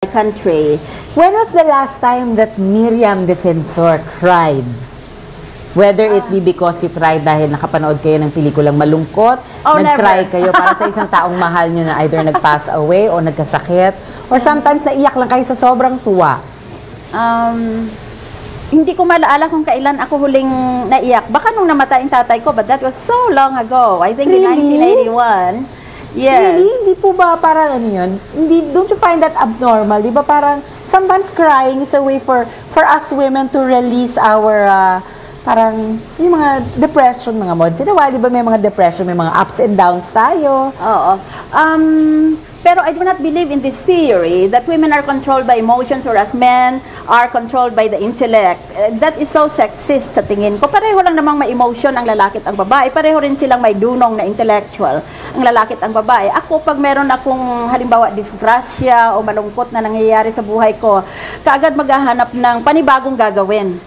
country. When was the last time that Miriam Defensor cried? Whether it be because you cried dahil nakapanood kayo ng pelikulang malungkot, nag-cry kayo para sa isang taong mahal nyo na either nag-pass away o nagkasakit, or sometimes naiyak lang kayo sa sobrang tuwa. Hindi ko malaala kung kailan ako huling naiyak. Baka nung namatay ang tatay ko, but that was so long ago. I think Really? in 1981. Yes. Really? Hindi po ba parang ano yun? Don't you find that abnormal? Di ba parang sometimes crying is a way for us women to release our parang yung mga depression, mga mods. Di ba may mga depression, may mga ups and downs tayo? Oo. Pero I do not believe in this theory that women are controlled by emotions whereas men are controlled by the intellect. That is so sexist sa tingin ko. Pareho lang namang may emotion ang lalaki at ang babae. Pareho rin silang may dunong na intellectual, ang lalaki at ang babae. Ako, pag meron akong halimbawa disgrasya o malungkot na nangyayari sa buhay ko, kaagad maghahanap ng panibagong gagawin.